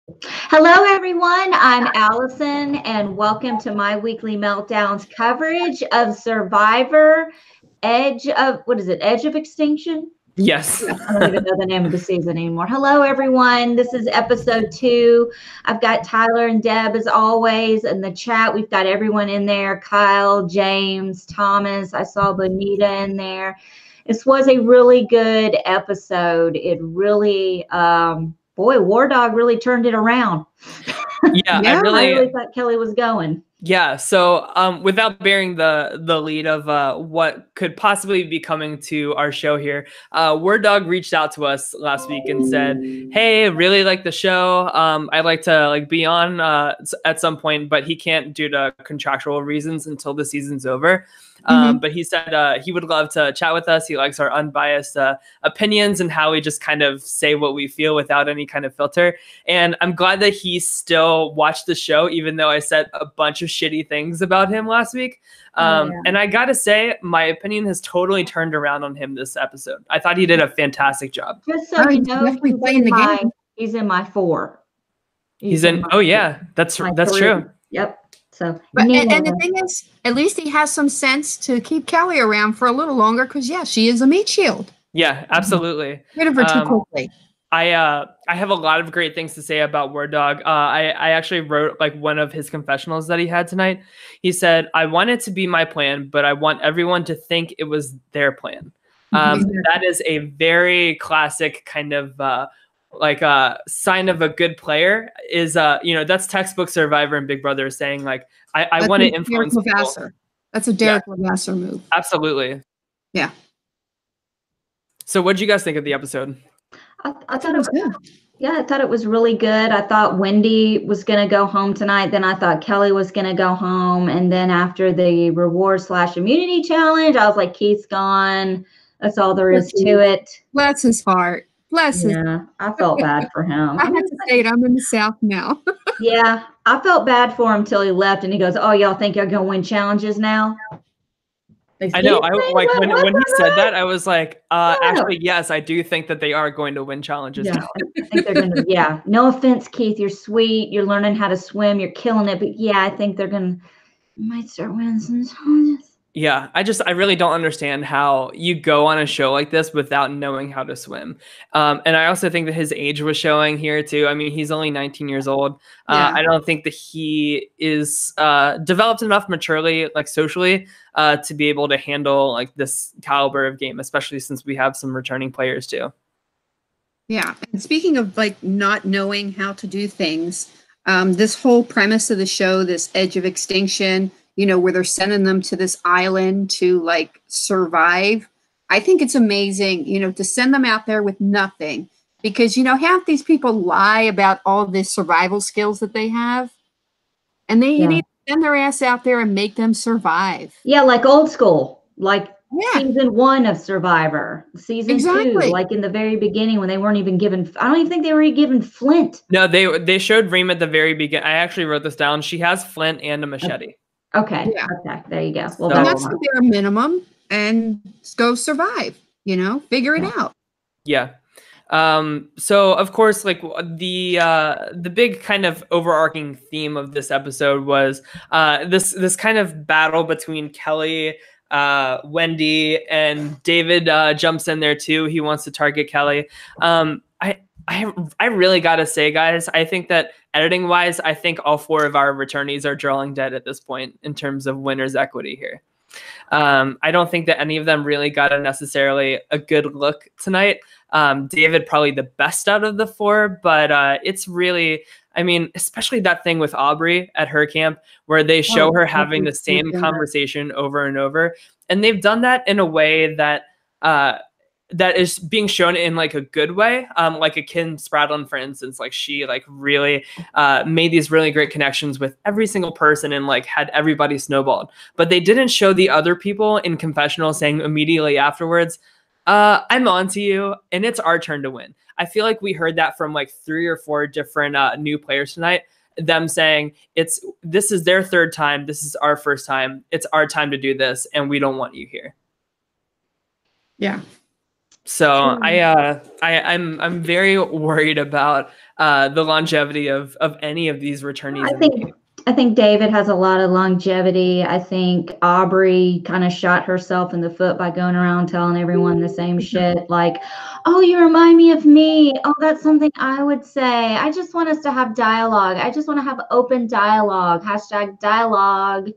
Hello, everyone. I'm Allison, and welcome to My Weekly Meltdowns coverage of Survivor Edge of, Edge of Extinction? Yes. I don't even know the name of the season anymore. Hello, everyone. This is episode 2. I've got Tyler and Deb, as always, in the chat. We've got everyone in there. Kyle, James, Thomas. I saw Bonita in there. This was a really good episode. It really, boy, War Dog really turned it around. Yeah, I really thought Kelley was going. Yeah, so without bearing the lead of what could possibly be coming to our show here, Word Dog reached out to us last week and said, "Hey, really like the show. I'd like to be on at some point, but he can't due to contractual reasons until the season's over." But he said he would love to chat with us. He likes our unbiased opinions and how we just kind of say what we feel without any kind of filter. And I'm glad that he still watched the show, even though I said a bunch of shitty things about him last week. And I gotta say, my opinion has totally turned around on him this episode. I thought he did a fantastic job. Just so you know, he's in my 4. He's in. Oh yeah, that's 3. true. Yep. So, and the thing is, at least he has some sense to keep Kelley around for a little longer because, yeah, she is a meat shield. Yeah, absolutely. Rid of her too quickly. I have a lot of great things to say about Word Dog. I actually wrote one of his confessionals that he had tonight. He said, "I want it to be my plan, but I want everyone to think it was their plan." That is a very classic kind of sign of a good player is that's textbook Survivor and Big Brother saying I want to influence people. That's a Derek Levasseur move. Absolutely. Yeah. So what did you guys think of the episode? I thought it was good. Yeah, I thought it was really good. I thought Wendy was going to go home tonight. Then I thought Kelley was going to go home. And then after the reward/immunity challenge, I was like, Keith's gone. That's all there is to it. Bless his heart. Bless his. Yeah, I felt bad for him. I have to say it. I'm in the South now. Yeah, I felt bad for him till he left, and he goes, "Oh, y'all think you're gonna win challenges now?" I know. When he said that, I was like, actually, yes, I do think that they are going to win challenges now. I think they're gonna. Yeah, no offense, Keith. You're sweet. You're learning how to swim. You're killing it. But yeah, I think they're gonna might start winning some challenges. Yeah, I really don't understand how you go on a show like this without knowing how to swim. And I also think that his age was showing here too. I mean, he's only 19 years old. I don't think that he is developed enough maturely, socially, to be able to handle this caliber of game, especially since we have some returning players too. Yeah. And speaking of not knowing how to do things, this whole premise of the show, this Edge of Extinction, where they're sending them to this island to survive. I think it's amazing, to send them out there with nothing because, half these people lie about all the survival skills that they have and you need to send their ass out there and make them survive. Yeah. Like old school, season 1 of Survivor, season 2, in the very beginning when they weren't even given, I don't even think they were given flint. No, they showed Reem at the very beginning. I actually wrote this down. She has flint and a machete. Okay. Yeah. Okay. There you go. Well, that's the bare minimum, and go survive. Figure it out. Yeah. So of course, the big kind of overarching theme of this episode was this kind of battle between Kelley, Wendy, and David jumps in there too. He wants to target Kelley. I really gotta say, guys, I think that editing wise, I think all 4 of our returnees are drawing dead at this point in terms of winner's equity here. I don't think that any of them really got necessarily a good look tonight. David probably the best out of the 4, but it's really, I mean, especially that thing with Aubry at her camp where they show her having the same conversation over and over. And they've done that in a way that that is being shown in a good way. Like a Kim Spradlin, for instance, she really made these really great connections with every single person and had everybody snowballed. But they didn't show the other people in confessional saying immediately afterwards, I'm on to you and it's our turn to win. I feel like we heard that from 3 or 4 different new players tonight, them saying this is their 3rd time. This is our 1st time. It's our time to do this. And we don't want you here. Yeah. So I'm very worried about the longevity of any of these returnees. I think David has a lot of longevity. I think Aubry kind of shot herself in the foot by going around telling everyone the same shit. Like, oh, you remind me of me. Oh, that's something I would say. I just want us to have dialogue. I just want to have open dialogue. # dialogue.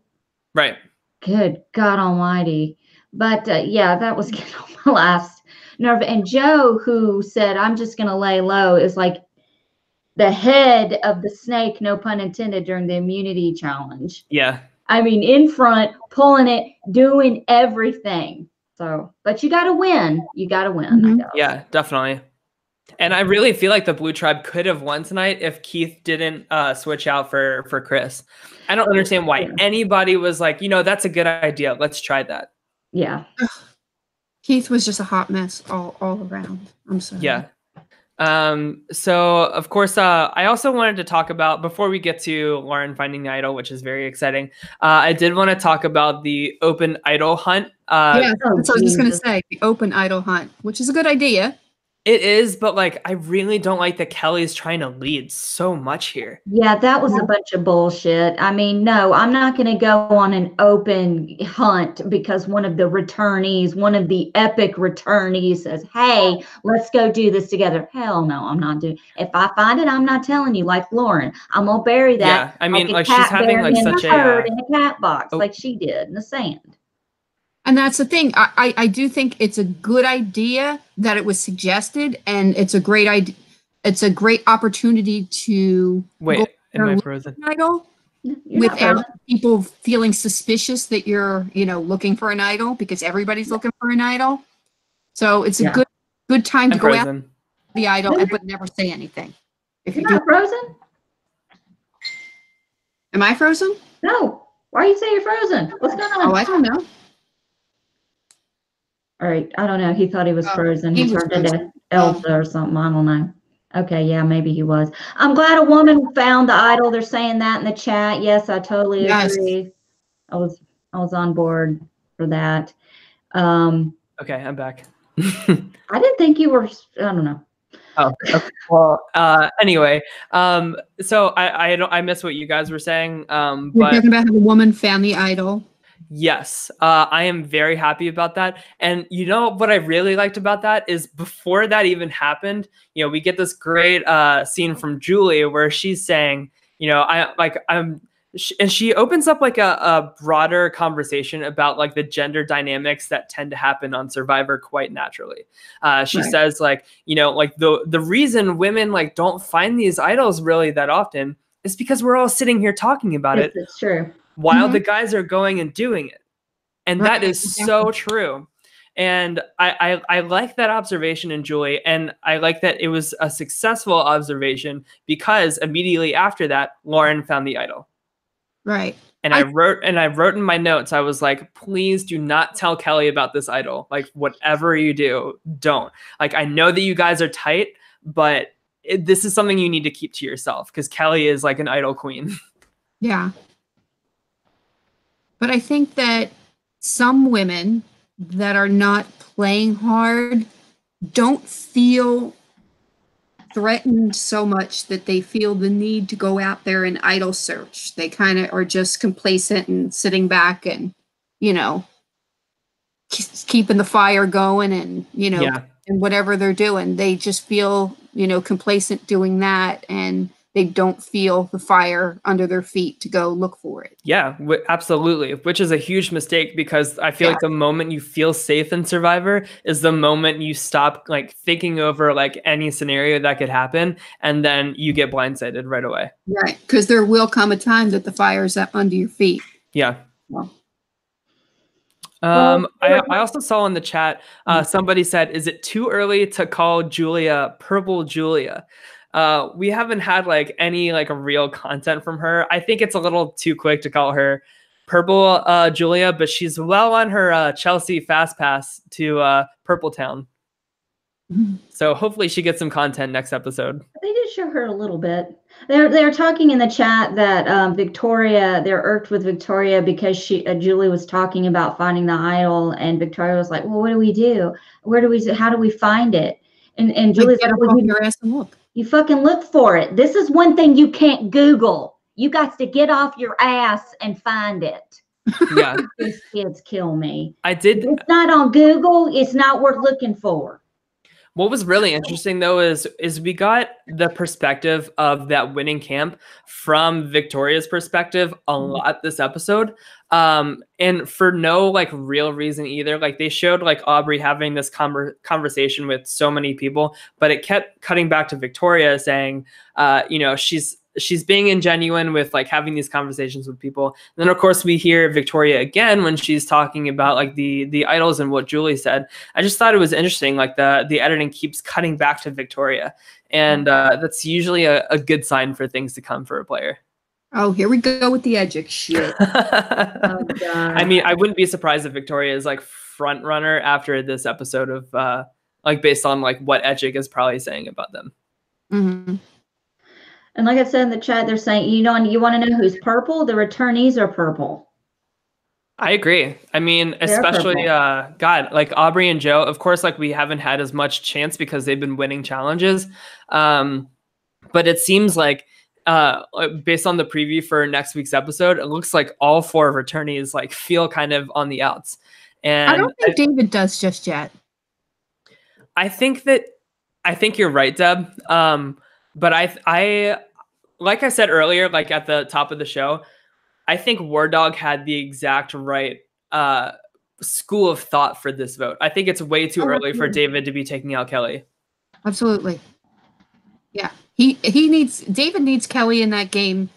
Right. Good God Almighty. But yeah, that was getting on my last nerve. And Joe, who said, I'm just going to lay low, is like the head of the snake, no pun intended, during the immunity challenge. Yeah. I mean, in front, pulling it, doing everything. So, but you got to win. You got to win. Mm-hmm. Yeah, definitely. And I really feel like the Blue Tribe could have won tonight if Keith didn't switch out for Chris. I don't understand why anybody was like, that's a good idea. Let's try that. Yeah. Keith was just a hot mess all around. I'm sorry. Yeah. So of course, I also wanted to talk about, before we get to Lauren finding the idol, which is very exciting, I did want to talk about the open idol hunt. Yeah, that's what I was just going to say, the open idol hunt, which is a good idea. It is, but like, I really don't like that Kelley's trying to lead so much here. Yeah, that was a bunch of bullshit. I mean, no, I'm not going to go on an open hunt because one of the returnees, one of the epic returnees says, hey, let's go do this together. Hell no, I'm not doing. If I find it, I'm not telling you. Like Lauren, I'm going to bury that. Yeah, I mean, like she's having like such a in a cat box, like she did in the sand. And that's the thing. I do think it's a good idea that it was suggested, and it's a great idea. It's a great opportunity to wait. Am I frozen? Idol without people feeling suspicious that you're, looking for an idol, because everybody's looking for an idol. So it's a good time to go after the idol, but never say anything. If you're not frozen. Am I frozen? No. Why are you saying you're frozen? What's going on? Oh, I don't know. All right, I don't know. He thought he was frozen. He turned into Elsa or something. I don't know. Okay, yeah, maybe he was. I'm glad a woman found the idol. They're saying that in the chat. Yes, I totally agree. I was on board for that. Okay, I'm back. I didn't think you were. I don't know. Oh, okay. Well, anyway, so I missed what you guys were saying. We're talking about how the woman found the idol. Yes, I am very happy about that. And what I really liked about that is before that even happened, we get this great scene from Julie where she's saying, and she opens up like a broader conversation about like the gender dynamics that tend to happen on Survivor quite naturally. She says like, like the reason women like don't find these idols really that often is because we're all sitting here talking about it. It's true. While the guys are going and doing it. And that is so true. And I like that observation in Julie. And I like that it was a successful observation because immediately after that, Lauren found the idol. Right. And I wrote in my notes, I was like, please do not tell Kelley about this idol. Like whatever you do, don't. Like, I know that you guys are tight, but this is something you need to keep to yourself because Kelley is like an idol queen. Yeah. But I think that some women that are not playing hard don't feel threatened so much that they feel the need to go out there and idol search. They kind of are just complacent and sitting back and, keeping the fire going and, and whatever they're doing. They just feel, complacent doing that, and they don't feel the fire under their feet to go look for it. Yeah, absolutely. Which is a huge mistake because I feel like the moment you feel safe in Survivor is the moment you stop like thinking over like any scenario that could happen, and then you get blindsided right away. Right, because there will come a time that the fire is up under your feet. Yeah. I also saw in the chat somebody said, "Is it too early to call Julia Purple Julia?" We haven't had like any like real content from her. I think it's a little too quick to call her Purple Julia, but she's well on her Chelsea fast pass to Purple Town. So hopefully she gets some content next episode. They do could show her a little bit. They're talking in the chat that Victoria, they're irked with Victoria because Julie was talking about finding the idol, and Victoria was like, "Well, what do we do? How do we find it?" And Julie's like, "Well, your ass and look. You fucking look for it. This is one thing you can't Google. You got to get off your ass and find it." Yeah, these kids kill me. If it's not on Google, it's not worth looking for. What was really interesting though is we got the perspective of that winning camp from Victoria's perspective a lot this episode, and for no like real reason either. Like they showed like Aubry having this conversation with so many people, but it kept cutting back to Victoria saying, you know, she's being ingenuine with like having these conversations with people. And then of course we hear Victoria again when she's talking about like the idols and what Julie said. I just thought it was interesting. Like the editing keeps cutting back to Victoria, and that's usually a good sign for things to come for a player. Oh, here we go with the edgic shit. Oh, God. I mean, I wouldn't be surprised if Victoria is like front runner after this episode of like based on like what Edgic is probably saying about them. Mm-hmm. And like I said in the chat, they're saying, you want to know who's purple? The returnees are purple. I agree. I mean, especially, God, like Aubry and Joe, of course, like we haven't had as much chance because they've been winning challenges. But it seems like based on the preview for next week's episode, it looks like all four returnees like feel kind of on the outs. And I don't think David does just yet. I think you're right, Deb. But I like I said earlier, like at the top of the show, I think War Dog had the exact right school of thought for this vote. I think it's way too early for David to be taking out Kelley. Absolutely. Yeah. David needs Kelley in that game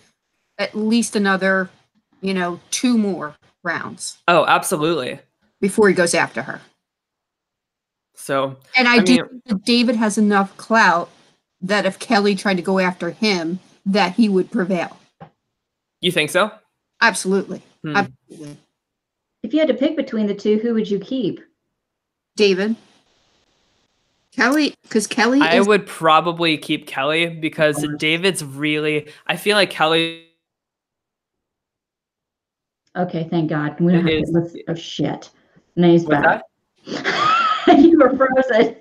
at least another, 2 more rounds. Oh, absolutely. Before he goes after her. So, and I do think that David has enough clout that if Kelley tried to go after him, that he would prevail. You think so? Absolutely. Absolutely. If you had to pick between the two, who would you keep? David. Kelley, because Kelley I would probably keep Kelley because David's really, I feel like Kelley. Okay, thank God. We don't have to, oh, shit. No, he's back. You were frozen.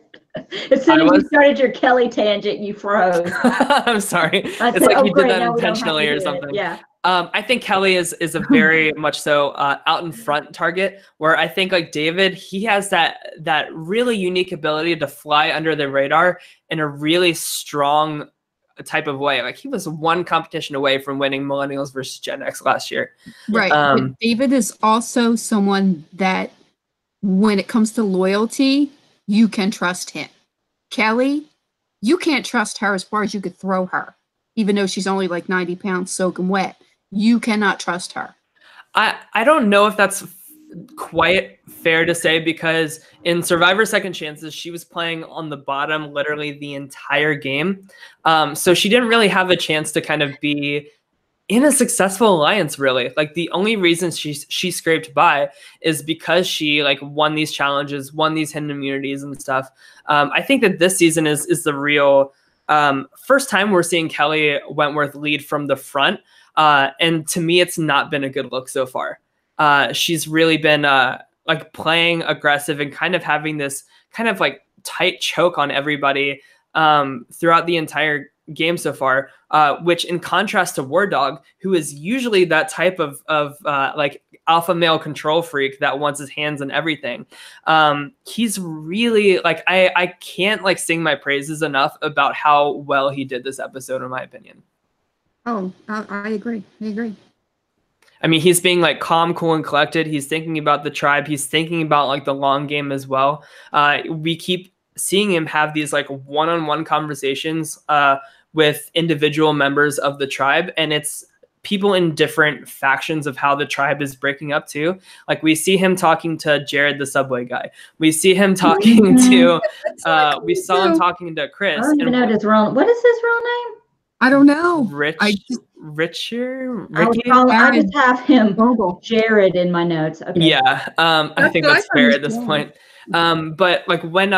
As soon as you started your Kelley tangent, you froze. I'm sorry. It's like you did that intentionally or something. Yeah. I think Kelley is a very much so out in front target, where I think like David, he has that really unique ability to fly under the radar in a really strong type of way. Like he was one competition away from winning Millennials versus Gen X last year. Right. But David is also someone that when it comes to loyalty, you can trust him. Kelley, you can't trust her as far as you could throw her, even though she's only like 90 pounds soaking wet. You cannot trust her. I don't know if that's quite fair to say, because in Survivor Second Chances, she was playing on the bottom literally the entire game. So she didn't really have a chance to kind of be in a successful alliance, really. Like the only reason she scraped by is because she like won these challenges, won these hidden immunities and stuff. I think that this season is the real first time we're seeing Kelley Wentworth lead from the front. And to me, it's not been a good look so far. She's really been like playing aggressive and kind of having this kind of like tight choke on everybody throughout the entire game so far, which in contrast to War Dog, who is usually that type of like alpha male control freak that wants his hands on everything. He's really like, I can't like sing my praises enough about how well he did this episode, in my opinion. Oh, I agree. I agree. I mean, he's being like calm, cool, and collected. He's thinking about the tribe. He's thinking about like the long game as well. We keep seeing him have these like one-on-one conversations with individual members of the tribe, and it's people in different factions of how the tribe is breaking up too. Like we see him talking to Jared, the subway guy. We see him talking to, we saw him talking to Chris. I don't even know his real, what is his real name? I don't know. Ricky? I just have him Jared in my notes. Okay. Yeah, I think that's fair at this point. But like when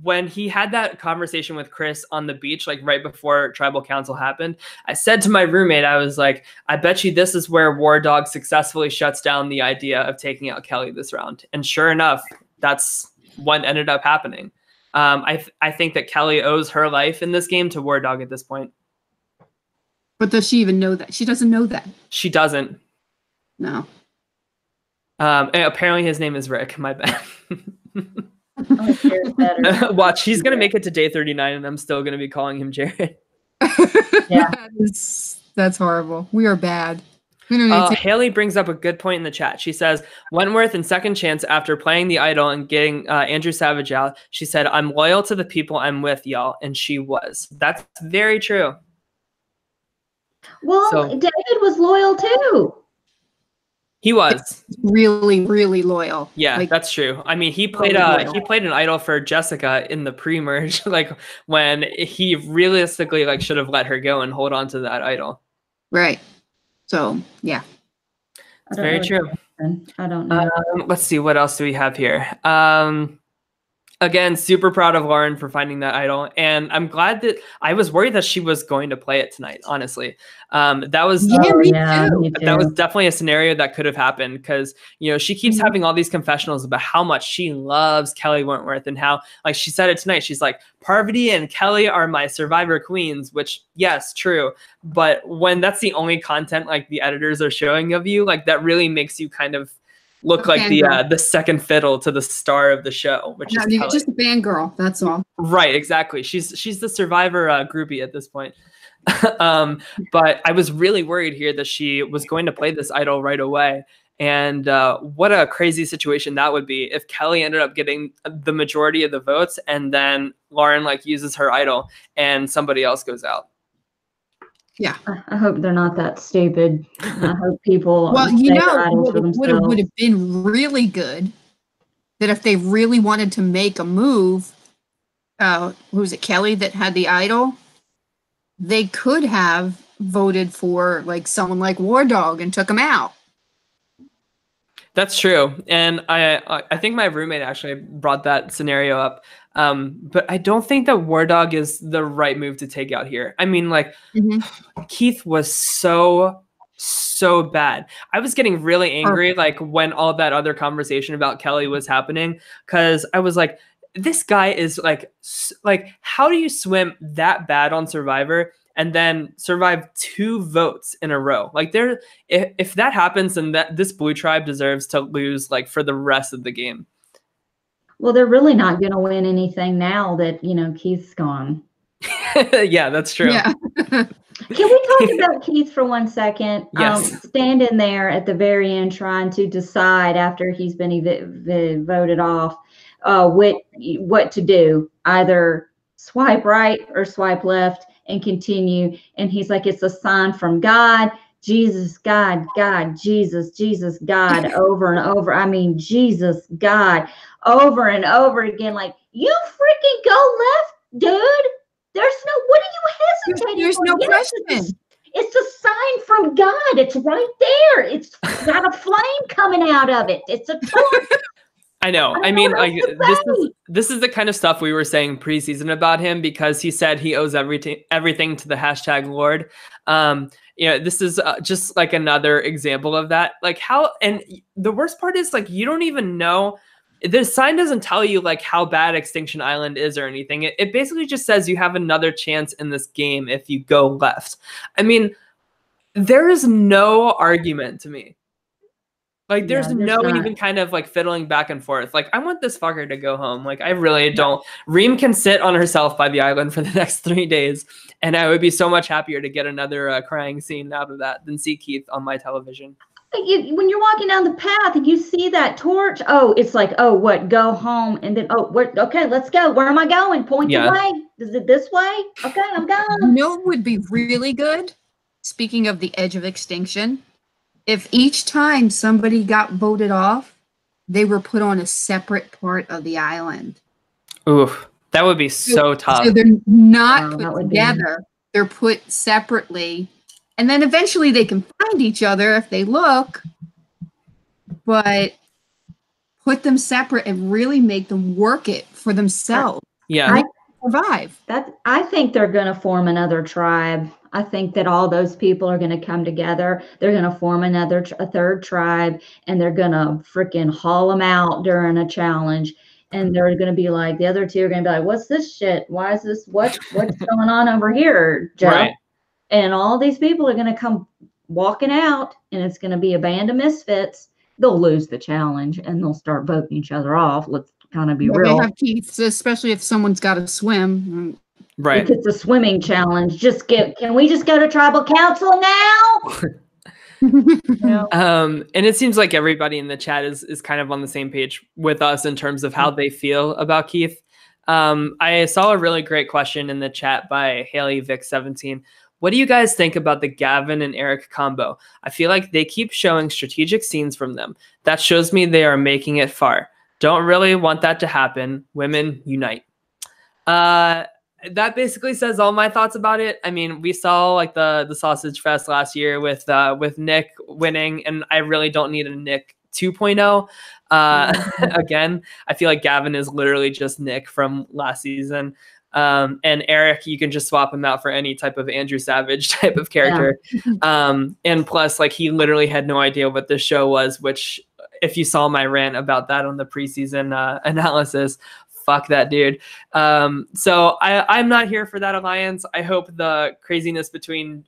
when he had that conversation with Chris on the beach, like right before Tribal Council happened, I said to my roommate, I was like, I bet you this is where War Dog successfully shuts down the idea of taking out Kelley this round. And sure enough, that's what ended up happening. I think that Kelley owes her life in this game to War Dog at this point. But does she even know that? She doesn't know that. She doesn't. No. And apparently his name is Rick. My bad. Oh, Watch, he's going to make it to day 39 and I'm still going to be calling him Jared. Yeah. That's horrible. We are bad. Haley brings up a good point in the chat. She says, Wentworth in second chance after playing the idol and getting Andrew Savage out, she said, I'm loyal to the people I'm with, y'all. And she was. That's very true. Well, So- David was loyal too. He was. Really, really loyal. Yeah, Like, that's true. I mean, he played an idol for Jessica in the pre-merge, like when he realistically like should have let her go and hold on to that idol. right. So, yeah. It's very true. I don't know. Let's see, what else do we have here? Again, super proud of Lauren for finding that idol, and I'm glad that I was worried that she was going to play it tonight. Honestly, that was Me too. Me too. that was definitely a scenario that could have happened because she keeps having all these confessionals about how much she loves Kelley Wentworth and how, like she said it tonight, she's like, Parvati and Kelley are my Survivor queens, which yes, true, but when that's the only content like the editors are showing of you, like that really makes you kind of look like the second fiddle to the star of the show, which is You're Kelley. just a fangirl. That's all. Right, exactly. She's the Survivor groupie at this point. But I was really worried here that she was going to play this idol right away. And what a crazy situation that would be if Kelley ended up getting the majority of the votes and then Lauren like uses her idol and somebody else goes out. Yeah. I hope they're not that stupid. I hope people Well, would have been really good that if they really wanted to make a move, who was it, Kelley that had the idol? They could have voted for like someone like War Dog and took him out. That's true. And I think my roommate actually brought that scenario up. But I don't think that War Dog is the right move to take out here. I mean, like, Keith was so bad. I was getting really angry, like, when all that other conversation about Kelley was happening, because I was like, this guy is, like, how do you swim that bad on Survivor and then survive 2 votes in a row? Like, if that happens, then this blue tribe deserves to lose, like, for the rest of the game. Well, they're really not going to win anything now that, Keith's gone. Yeah, that's true. Yeah. Can we talk about Keith for 1 second? Yes. Standing there at the very end trying to decide after he's been voted off what to do, either swipe right or swipe left and continue. And he's like, it's a sign from God. Jesus, God, God, Jesus, Jesus, God, over and over. I mean, Jesus, God, over and over again. Like, you freaking go left, dude. There's no, what are you hesitating There's for? no Yes, question. it's a sign from God. It's right there. It's got a flame coming out of it. It's a torch. I know. I mean, like, this is the kind of stuff we were saying preseason about him because he said he owes everything to the hashtag Lord. This is just like another example of that. Like how, and the worst part is like, you don't even know, the sign doesn't tell you like how bad Extinction Island is or anything. It basically just says you have another chance in this game if you go left. I mean, there is no argument to me. Like, there's no even kind of like fiddling back and forth. Like, I want this fucker to go home. Like, I really don't. Reem can sit on herself by the island for the next 3 days, and I would be so much happier to get another crying scene out of that than see Keith on my television. When you're walking down the path and you see that torch, it's like, what? Go home, and then what? Okay, let's go. Where am I going? Point the way. Is it this way? Okay, I'm going. You know what would be really good? Speaking of the edge of extinction. If each time somebody got voted off, they were put on a separate part of the island. Oof, that would be so tough. So they're not put together. They're put separately. And then eventually they can find each other if they look. But put them separate and really make them work it for themselves. Yeah. Survive. I think they're going to form another tribe. I think that all those people are going to come together. They're going to form a third tribe, and they're going to freaking haul them out during a challenge. And they're going to be like, the other two are going to be like, what's this shit? Why is this? What's going on over here, Jeff? Right. And all these people are going to come walking out, and it's going to be a band of misfits. They'll lose the challenge, and they'll start voting each other off. Let's kind of be real. They have teeth, especially if somene's got to swim. Right. If it's a swimming challenge, can we just go to tribal council now? And it seems like everybody in the chat is kind of on the same page with us in terms of how they feel about Keith. I saw a really great question in the chat by Haley Vic 17. What do you guys think about the Gavin and Eric combo? I feel like they keep showing strategic scenes from them. That shows me they are making it far. Don't really want that to happen. Women unite. That basically says all my thoughts about it. I mean, we saw like the Sausage Fest last year with Nick winning, and I really don't need a Nick 2.0. Again, I feel like Gavin is literally just Nick from last season. And Eric, you can just swap him out for any type of Andrew Savage type of character. Yeah. And plus, like, he literally had no idea what this show was, which if you saw my rant about that on the preseason analysis, fuck that dude. So I'm not here for that alliance. I hope the craziness between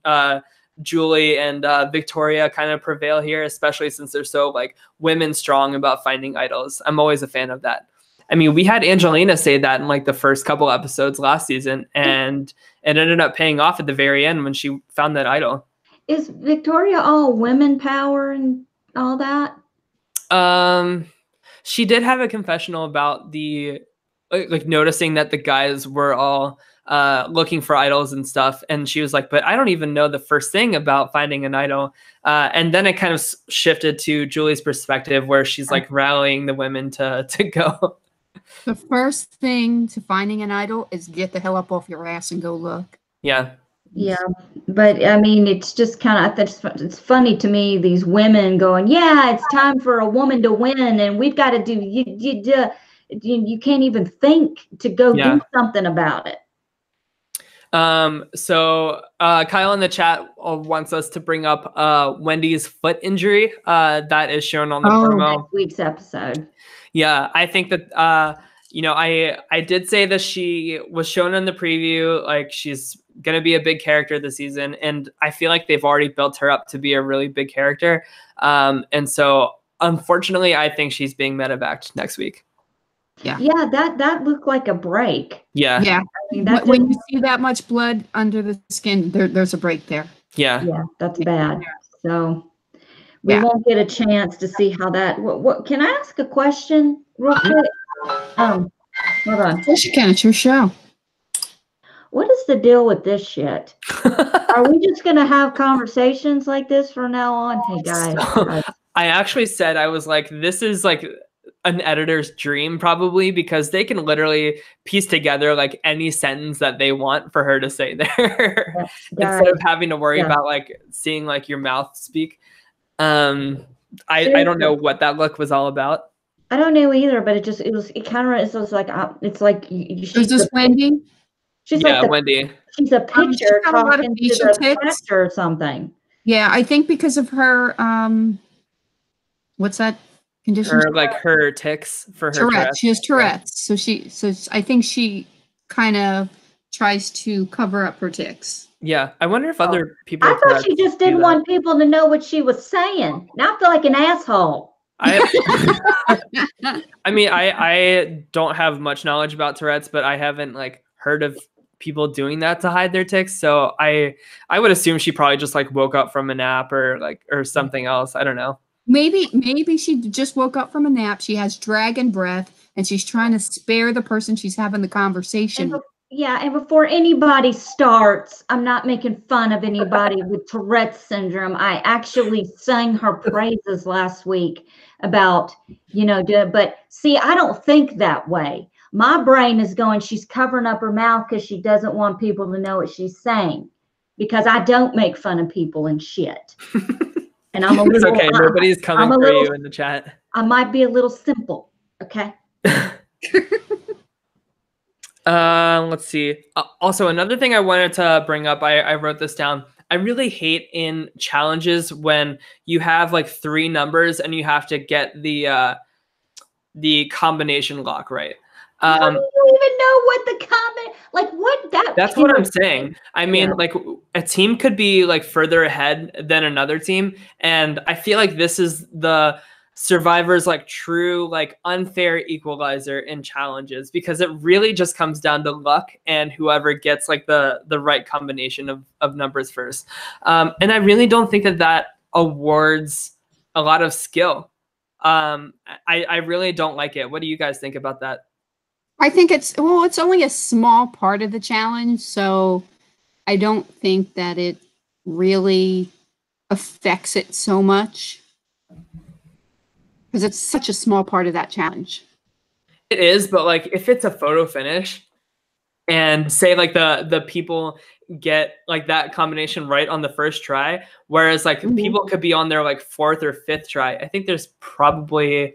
Julie and Victoria kind of prevail here, especially since they're so like women strong about finding idols. I'm always a fan of that. I mean, we had Angelina say that in like the first couple episodes last season, and it ended up paying off at the very end when she found that idol. Is Victoria all women power and all that? She did have a confessional about the like noticing that the guys were all looking for idols and stuff, and she was like, but I don't even know the first thing about finding an idol. And then it kind of shifted to Julie's perspective, where she's like rallying the women to go. The first thing to finding an idol is get the hell up off your ass and go look. Yeah. Yeah, but I mean, it's just kind of, it's funny to me, these women going, yeah, it's time for a woman to win, and we've got to do, you can't even think to go do something about it. So Kyle in the chat wants us to bring up Wendy's foot injury that is shown on the promo. Next week's episode. Yeah, I think that you know, I did say that she was shown in the preview, like she's gonna be a big character this season, and I feel like they've already built her up to be a really big character. And so unfortunately, I think she's being medevaced next week. Yeah. Yeah, that looked like a break. Yeah. Yeah. I mean, when you see that much blood under the skin, there's a break there. Yeah. Yeah, that's bad. So we won't get a chance to see how that. What can I ask a question real quick? Hold on. Yes, you can. It's your show. What is the deal with this shit? Are we just gonna have conversations like this from now on? Hey guys. I actually said, I was like, this is like an editor's dream, probably, because they can literally piece together like any sentence that they want for her to say there instead of having to worry about like seeing like your mouth speak. I don't know what that look was all about. I don't know either, but it kind of is like is this Wendy? She's like Wendy. She's a picture talking to the actor or something. Yeah, I think because of her what's that condition? Her tics for her Tourette's. She has Tourette's. So I think she kind of tries to cover up her tics. Yeah, I wonder if other people. I thought she just didn't want people to know what she was saying. Now I feel like an asshole. I mean, I don't have much knowledge about Tourette's, but I haven't like heard of people doing that to hide their tics. So I would assume she probably just like woke up from a nap or something else. I don't know. Maybe she just woke up from a nap. She has dragon breath, and she's trying to spare the person she's having the conversation with. And before anybody starts, I'm not making fun of anybody with Tourette's syndrome. I actually sang her praises last week about, but see, I don't think that way. My brain is going, she's covering up her mouth because she doesn't want people to know what she's saying, because I don't make fun of people and shit. And I'm a little. It's okay. Nobody's coming for you in the chat. I might be a little simple. Okay. Let's see. Also, another thing I wanted to bring up, I wrote this down. I really hate in challenges when you have like 3 numbers and you have to get the combination lock right. How do you even know what the That's what I'm saying. I mean, like a team could be like further ahead than another team, and I feel like this is the Survivor's like true like unfair equalizer in challenges, because it really just comes down to luck and whoever gets like the right combination of numbers first. And I really don't think that awards a lot of skill. I really don't like it. What do you guys think about that? I think it's only a small part of the challenge, so I don't think that it really affects it so much, because it's such a small part of that challenge. It is, but like if it's a photo finish and say like the people get like that combination right on the first try, whereas like people could be on their like 4th or 5th try. I think there's probably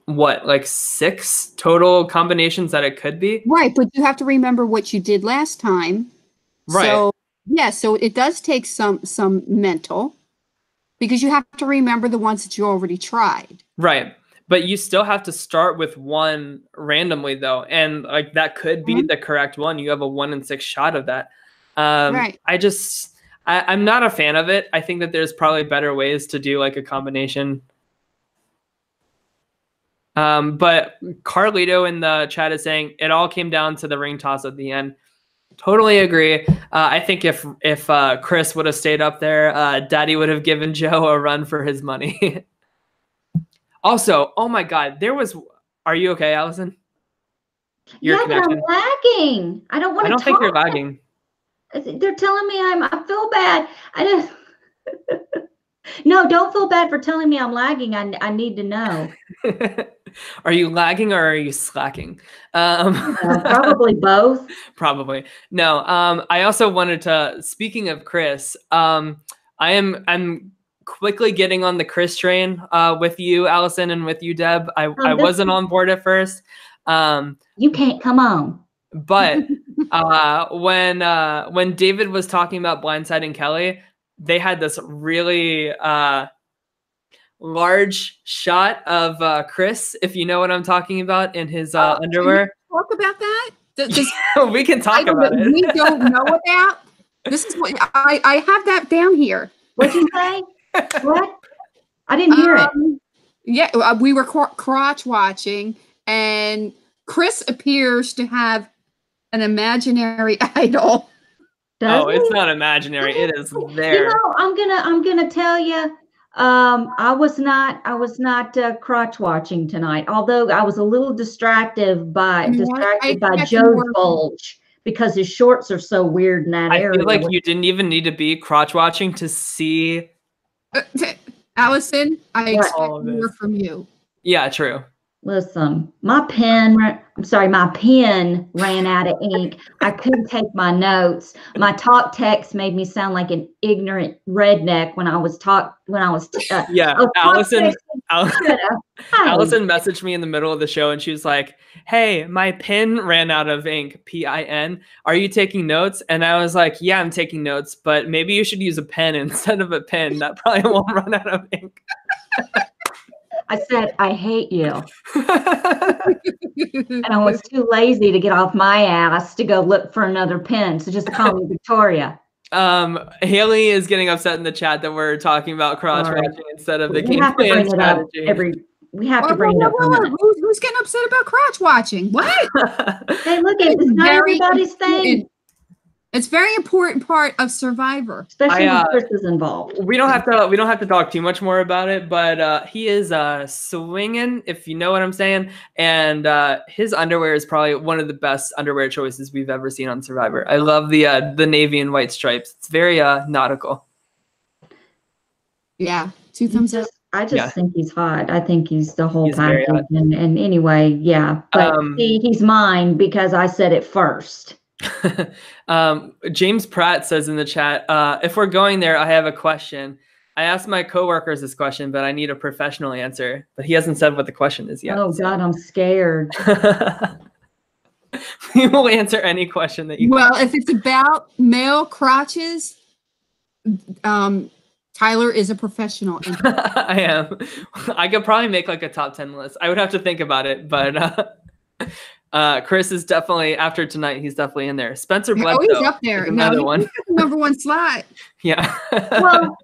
like 6 total combinations that it could be. Right, but you have to remember what you did last time. Right. So yeah, so it does take some mental, because you have to remember the ones that you already tried. Right. But you still have to start with one randomly though. And like that could be the correct one. You have a 1 in 6 shot of that. Right. I'm not a fan of it. I think that there's probably better ways to do like a combination. But Carlito in the chat is saying it all came down to the ring toss at the end. Totally agree. I think if Chris would have stayed up there, Daddy would have given Joe a run for his money. Also, oh my God, are you okay, Allison? But I'm lagging. I don't want to talk. I don't think you're lagging. They're telling me I feel bad. No, don't feel bad for telling me I'm lagging. I need to know. Are you lagging or are you slacking? Probably both. Probably. No. I also wanted to, speaking of Chris, I'm quickly getting on the Chris train with you, Allison, and with you, Deb. I wasn't on board at first. You can't come on. But when David was talking about blindsiding Kelley, they had this really large shot of Chris, if you know what I'm talking about, in his underwear. Talk about that? We can talk about it. We don't know about. This is what I have that down here. What'd you say? What? I didn't hear it. Yeah, we were crotch watching, and Chris appears to have an imaginary idol. It's not imaginary. It is there. You know, I'm gonna tell you. I was not crotch watching tonight. Although I was a little distracted by Joe's bulge, because his shorts are so weird in that area. I feel like you didn't even need to be crotch watching to see. Allison, I expect more from you. Yeah, true. Listen, my pen ran out of ink. I couldn't take my notes. My talk text made me sound like an ignorant redneck when I was Allison messaged me in the middle of the show and she was like, "Hey, my pen ran out of ink, PIN. Are you taking notes?" And I was like, "Yeah, I'm taking notes, but maybe you should use a pen instead of a pen. That probably won't run out of ink." I said, "I hate you." And I was too lazy to get off my ass to go look for another pen. So just call me Victoria. Haley is getting upset in the chat that we're talking about crotch watching instead of the game plan strategy. We have to bring it up. Who's getting upset about crotch watching? What? Hey, look, it's not everybody's thing. It's a very important part of Survivor, especially when Chris is involved. We don't have to talk too much more about it, but he is swinging, if you know what I'm saying. And his underwear is probably one of the best underwear choices we've ever seen on Survivor. I love the navy and white stripes. It's very nautical. Yeah, 2 thumbs up. I just think he's hot. I think he's the whole package. And anyway, yeah. But he's mine because I said it first. James Pratt says in the chat, if we're going there, I have a question. I asked my coworkers this question, but I need a professional answer. But he hasn't said what the question is yet. Oh God, I'm scared. We will answer any question that you. Well, if it's about male crotches, Tyler is a professional. I am. I could probably make like a top 10 list. I would have to think about it, but Chris is definitely, after tonight, he's definitely in there. Spencer Bledsoe. Oh, he's up there. Another one. He's got the number one slot. Yeah. Well,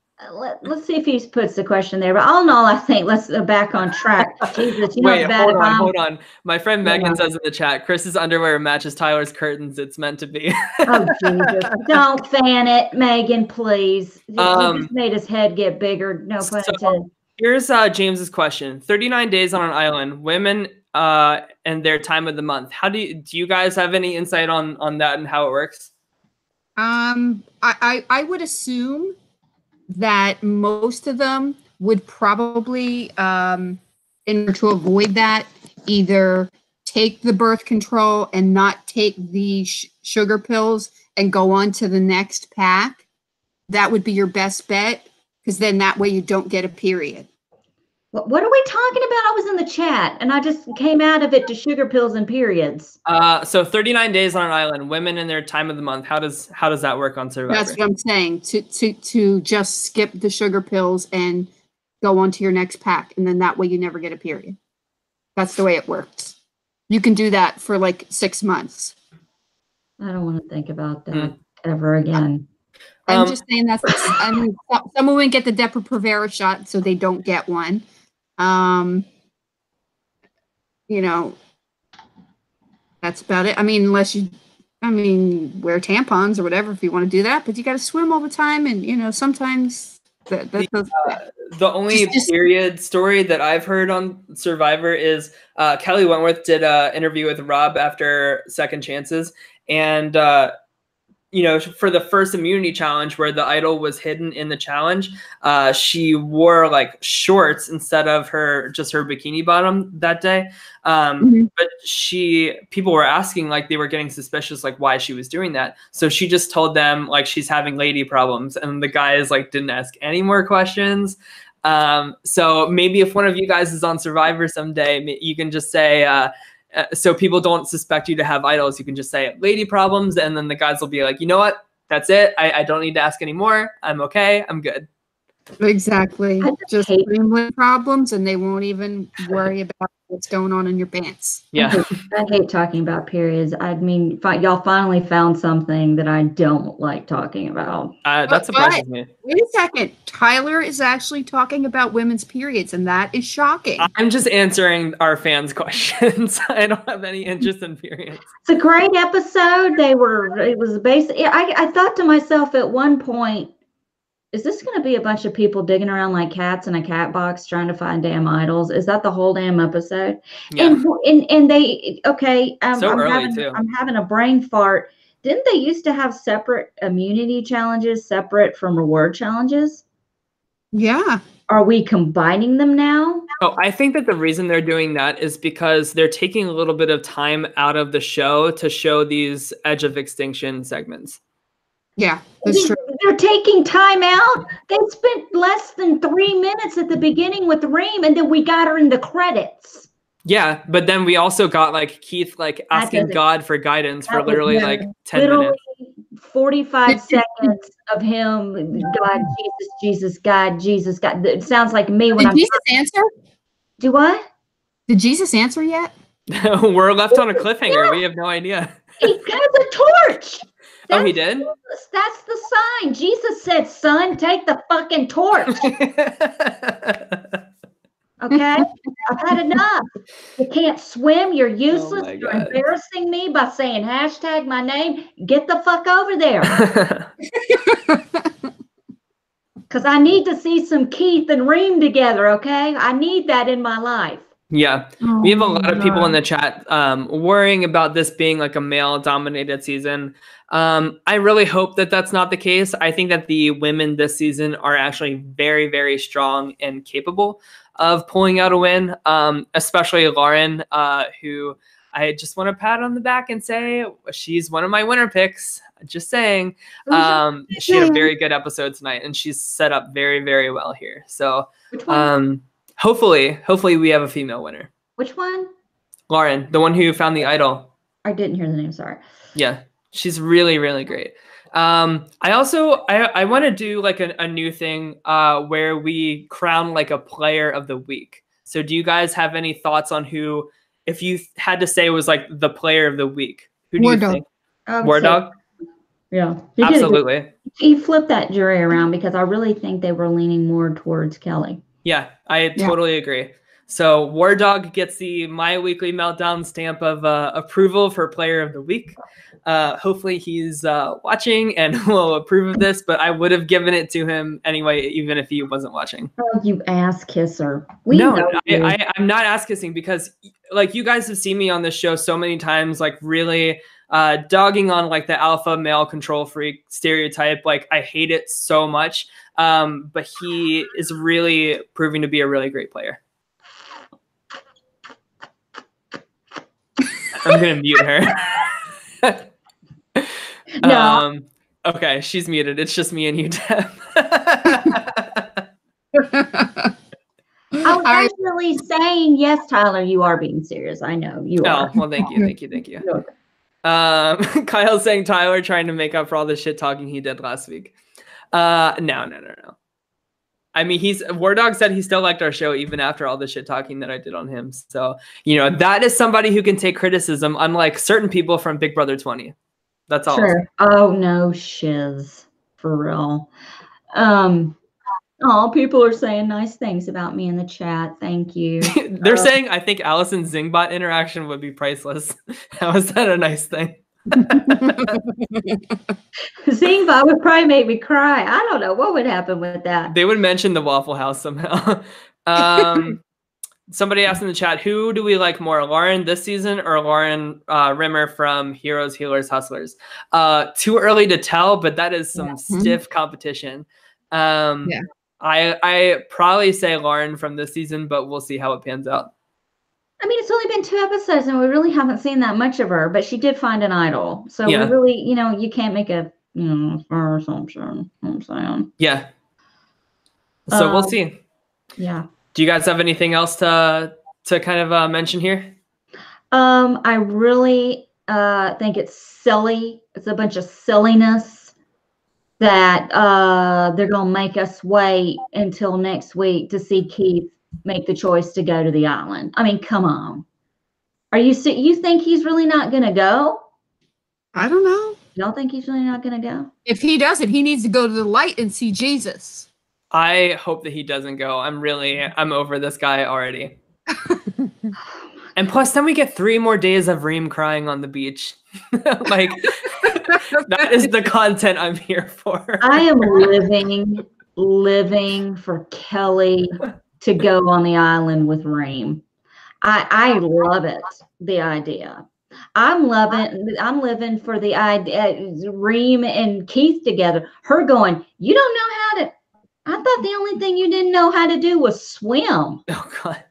let's see if he puts the question there. But all in all, I think let's go back on track. Jesus, you know Wait, bad hold on. My friend Megan says in the chat, Chris's underwear matches Tyler's curtains. It's meant to be. Oh, Jesus. Don't fan it, Megan, please. He just made his head get bigger. No pun intended. Here's James's question. 39 days on an island, women and their time of the month. How do you guys have any insight on that and how it works? I would assume that most of them would probably, in order to avoid that, either take the birth control and not take the sugar pills and go on to the next pack. That would be your best bet, because then that way you don't get a period. What are we talking about? I was in the chat and I just came out of it to sugar pills and periods. So 39 days on an island, women in their time of the month. How does that work on Survivor? That's what I'm saying. To just skip the sugar pills and go on to your next pack, and then that way you never get a period. That's the way it works. You can do that for like 6 months. I don't want to think about that ever again. I'm just saying some women get the Depo-Provera shot, so they don't get one. That's about it. I mean, unless wear tampons or whatever if you want to do that, but you got to swim all the time, and sometimes the only period story that I've heard on Survivor is Kelley Wentworth did an interview with Rob after Second Chances, and for the first immunity challenge where the idol was hidden in the challenge, she wore like shorts instead of her bikini bottom that day. But people were asking, like, they were getting suspicious, like, why she was doing that. So she just told them, like, she's having lady problems, and the guys like didn't ask any more questions. So maybe if one of you guys is on Survivor someday, you can just say, so people don't suspect you to have idols, you can just say lady problems, and then the guys will be like, you know what? That's it. I don't need to ask anymore. I'm okay. I'm good. Exactly. Just gremlin problems, and they won't even worry about what's going on in your pants. Yeah. I hate talking about periods. I mean, y'all finally found something that I don't like talking about. That surprises me. Wait a second. Tyler is actually talking about women's periods, and that is shocking. I'm just answering our fans' questions. I don't have any interest in periods. It's a great episode. It was basic. I thought to myself at one point, is this going to be a bunch of people digging around like cats in a cat box trying to find damn idols? Is that the whole damn episode? Yeah. And they, okay. I'm having a brain fart. Didn't they used to have separate immunity challenges, separate from reward challenges? Yeah. Are we combining them now? Oh, I think that the reason they're doing that is because they're taking a little bit of time out of the show to show these Edge of Extinction segments. Yeah, that's true. They're taking time out. They spent less than 3 minutes at the beginning with Reem, and then we got her in the credits. Yeah, but then we also got like Keith like asking God for guidance for literally like 10 minutes. 45 seconds of him, God, Jesus, God, Jesus, God. It sounds like me when Did Jesus answer? Do what? Did Jesus answer yet? We're left on a cliffhanger. Yeah. We have no idea. He has a torch. Oh, he did? That's the sign. Jesus said, son, take the fucking torch. Okay? I've had enough. You can't swim. You're useless. You're embarrassing me by saying hashtag my name. Get the fuck over there. Because I need to see some Keith and Reem together, okay? I need that in my life. Yeah, we have a lot of people in the chat worrying about this being like a male-dominated season. I really hope that that's not the case. I think that the women this season are actually very, very strong and capable of pulling out a win, especially Lauren, who I just want to pat on the back and say she's one of my winner picks. Just saying. She had a very good episode tonight, and she's set up very, very well here. So hopefully we have a female winner. Which one? Lauren, the one who found the idol. I didn't hear the name, sorry. Yeah, she's really, really great. I want to do like a new thing where we crown like a player of the week. So do you guys have any thoughts on who, if you had to say was like the player of the week, who do you think? War Dog? Yeah. Absolutely. He flipped that jury around because I really think they were leaning more towards Kelley. Yeah, I totally agree. So War Dog gets the My Weekly Meltdown stamp of approval for player of the week. Hopefully he's watching and will approve of this, but I would have given it to him anyway, even if he wasn't watching. Oh, you ass kisser. I'm not ass kissing because like you guys have seen me on this show so many times, like really dogging on like the alpha male control freak stereotype. Like I hate it so much. But he is really proving to be a really great player. I'm going to mute her. No. Okay, she's muted. It's just me and you, Deb. I was actually saying, yes, Tyler, you are being serious. I know you are. Oh, well, thank you. Kyle's saying Tyler trying to make up for all the shit talking he did last week. No. I mean, War Dog said he still liked our show even after all the shit talking that I did on him. So, that is somebody who can take criticism, unlike certain people from Big Brother 20. That's all. Sure. Oh, no shiz. For real. People are saying nice things about me in the chat. Thank you. They're saying, I think Allison's Zingbot interaction would be priceless. How is that a nice thing? Zingbot would probably make me cry. I don't know what would happen with that. They would mention the Waffle House somehow. Somebody asked in the chat, who do we like more, Lauren this season or Lauren Rimmer from Heroes, Healers, Hustlers? Too early to tell, but that is some stiff competition. I probably say Lauren from this season, but we'll see how it pans out. I mean, it's only been 2 episodes and we really haven't seen that much of her, but she did find an idol. So we really, you can't make a, fair assumption. I'm saying. Yeah. So we'll see. Yeah. Do you guys have anything else to kind of mention here? I really think it's silly. It's a bunch of silliness that they're going to make us wait until next week to see Keith make the choice to go to the island. I mean, come on. You think he's really not going to go? I don't know. Y'all think he's really not going to go? If he doesn't, he needs to go to the light and see Jesus. I hope that he doesn't go. I'm over this guy already. And plus, then we get 3 more days of Reem crying on the beach. Like, that is the content I'm here for. I am living for Kelley to go on the island with Reem. I love it, the idea. I'm living for the idea, Reem and Keith together. Her going, you don't know how to. I thought the only thing you didn't know how to do was swim. Oh, God.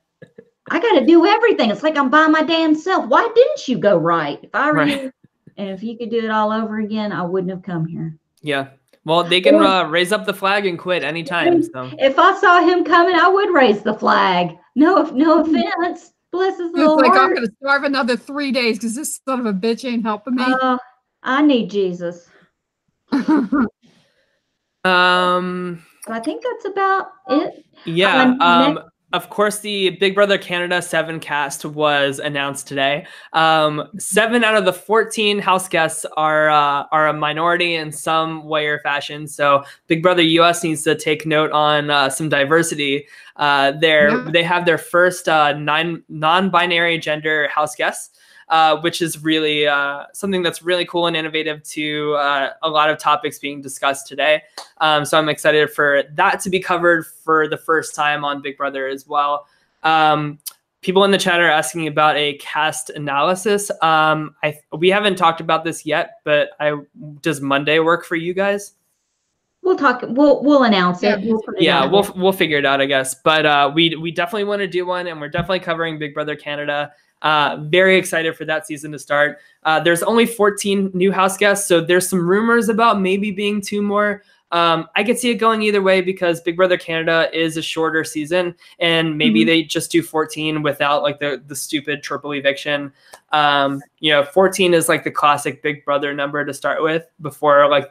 I got to do everything. It's like I'm by my damn self. Why didn't you go right? If I were you, and if you could do it all over again, I wouldn't have come here. Yeah. Well, they can raise up the flag and quit anytime. So. If I saw him coming, I would raise the flag. No offense. Bless his little heart. It's like I'm going to starve another 3 days because this son of a bitch ain't helping me. I need Jesus. I think that's about it. Yeah. Of course, the Big Brother Canada 7 cast was announced today. 7 out of the 14 house guests are a minority in some way or fashion. So Big Brother US needs to take note on some diversity. They have their first non-binary gender house guests. Which is really something that's really cool and innovative to a lot of topics being discussed today. So I'm excited for that to be covered for the first time on Big Brother as well. People in the chat are asking about a cast analysis. We haven't talked about this yet, but does Monday work for you guys? We'll talk. We'll announce it. We'll figure it out, I guess. But we definitely want to do one, and we're definitely covering Big Brother Canada. Very excited for that season to start. There's only 14 new house guests, so there's some rumors about maybe being 2 more. I could see it going either way because Big Brother Canada is a shorter season, and maybe they just do 14 without like the stupid triple eviction. 14 is like the classic Big Brother number to start with before like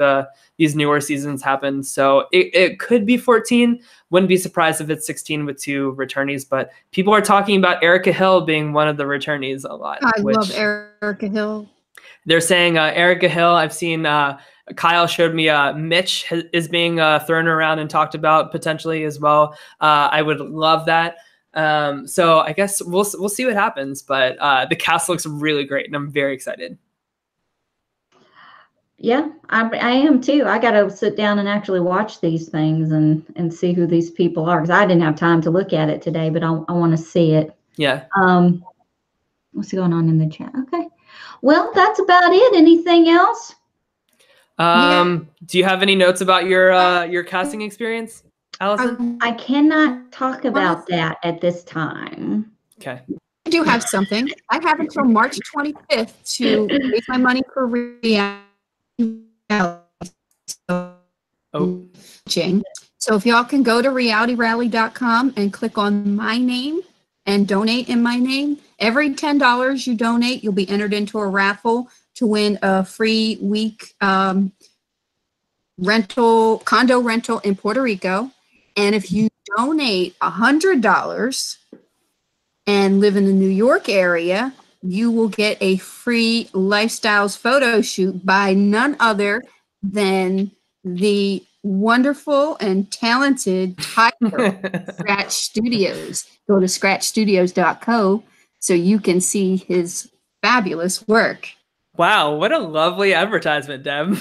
these newer seasons happen. So it could be 14. Wouldn't be surprised if it's 16 with 2 returnees, but people are talking about Erica Hill being one of the returnees a lot. I love Erica Hill. They're saying Erica Hill. I've seen Kyle showed me Mitch is being thrown around and talked about potentially as well. I would love that. So I guess we'll see what happens, but the cast looks really great and I'm very excited. Yeah, I am too. I got to sit down and actually watch these things and see who these people are, because I didn't have time to look at it today, but I want to see it. Yeah. What's going on in the chat? Okay. Well, that's about it. Anything else? Do you have any notes about your casting experience, Allison? I cannot talk about that at this time. Okay. I do have something. I have until March 25th to raise my money for reality. So if y'all can go to realityrally.com and click on my name and donate in my name, every $10 you donate, you'll be entered into a raffle to win a free week condo rental in Puerto Rico. And if you donate $100 and live in the New York area, you will get a free lifestyles photo shoot by none other than the wonderful and talented Tyler Scratch Studios. Go to scratchstudios.co so you can see his fabulous work. Wow, what a lovely advertisement, Deb.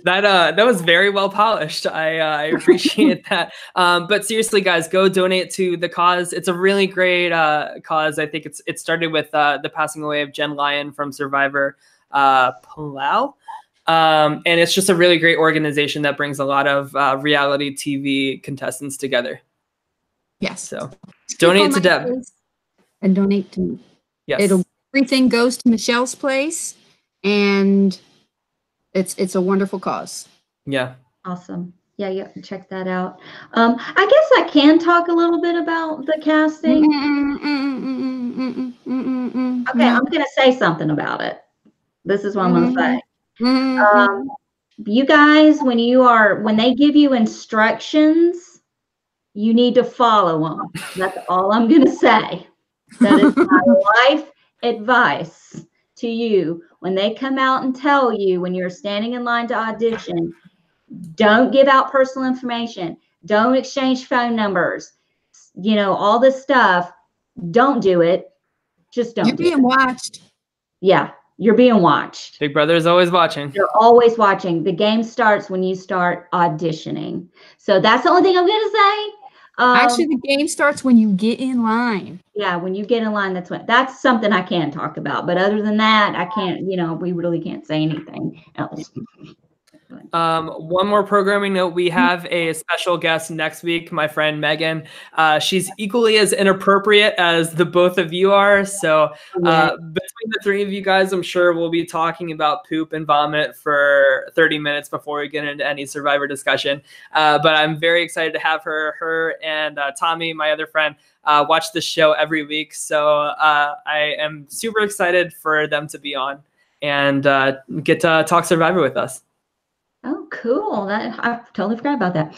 That was very well polished. I appreciate that. But seriously, guys, go donate to the cause. It's a really great cause. I think it started with the passing away of Jen Lyon from Survivor Palau. And it's just a really great organization that brings a lot of reality TV contestants together. Yes. So donate to Deb. And donate to me. Yes. Everything goes to Michelle's place, and it's a wonderful cause. Yeah. Awesome. Yeah, check that out. I guess I can talk a little bit about the casting. Okay, I'm going to say something about it. This is what I'm going to say. You guys, when they give you instructions, you need to follow them. That's all I'm going to say. That is my life advice to you. When they come out and tell you when you're standing in line to audition, don't give out personal information. Don't exchange phone numbers. All this stuff. Don't do it. Just don't. You're being watched. Yeah, you're being watched. Big Brother is always watching. They're always watching. The game starts when you start auditioning. So that's the only thing I'm going to say. Actually, the game starts when you get in line. Yeah, when you get in line, that's something I can talk about. But other than that, I can't, we really can't say anything else. One more programming note. We have a special guest next week, my friend Megan. She's equally as inappropriate as the both of you are. So between the 3 of you guys, I'm sure we'll be talking about poop and vomit for 30 minutes before we get into any Survivor discussion. But I'm very excited to have her and Tommy, my other friend, watch this show every week. So I am super excited for them to be on and get to talk Survivor with us. Oh, cool. I totally forgot about that.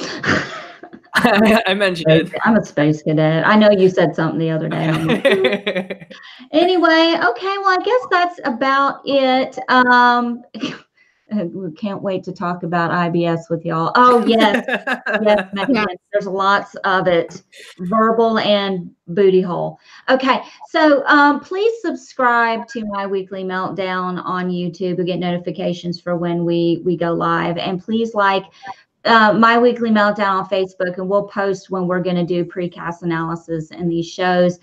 I mentioned it. I'm a space cadet. I know you said something the other day. Anyway, okay. Well, I guess that's about it. We can't wait to talk about IBS with y'all. Oh, yes. Yes, Megan, there's lots of it, verbal and booty hole. Okay, so please subscribe to My Weekly Meltdown on YouTube to get notifications for when we go live. And please like My Weekly Meltdown on Facebook, and we'll post when we're going to do precast analysis in these shows.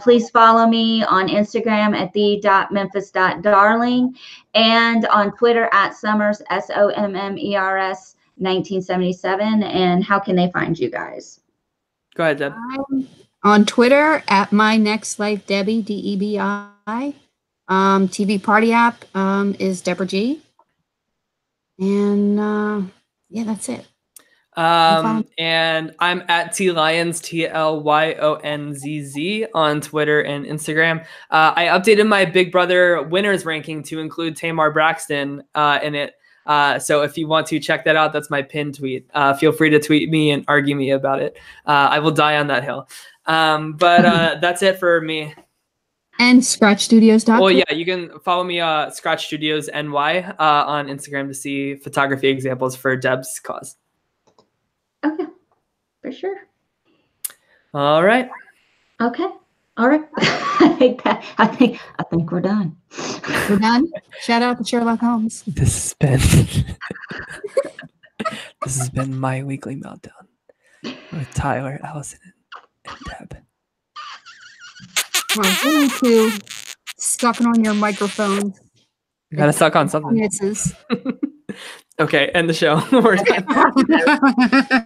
Please follow me on Instagram at the.memphis.darling and on Twitter at Summers, SOMMERS 1977. And how can they find you guys? Go ahead, Deb. On Twitter at MyNextLifeDebbie, DEBI. TV Party app is Deborah G. And yeah, that's it. And I'm at TLyons, TLYONZZ on Twitter and Instagram. I updated my Big Brother winners ranking to include Tamar Braxton in it. So if you want to check that out, that's my pinned tweet. Feel free to tweet me and argue me about it. I will die on that hill. But that's it for me. And ScratchStudios.com. Well, yeah, you can follow me, Scratch Studios NY, on Instagram to see photography examples for Deb's cause. Okay, for sure. All right. Okay. All right. I think we're done. We're done. Shout out to Sherlock Holmes. This has been My Weekly Meltdown with Tyler, Allison, and Deb. Well, going to sucking on your microphone. You gotta suck on something. Okay, end the show. We're done.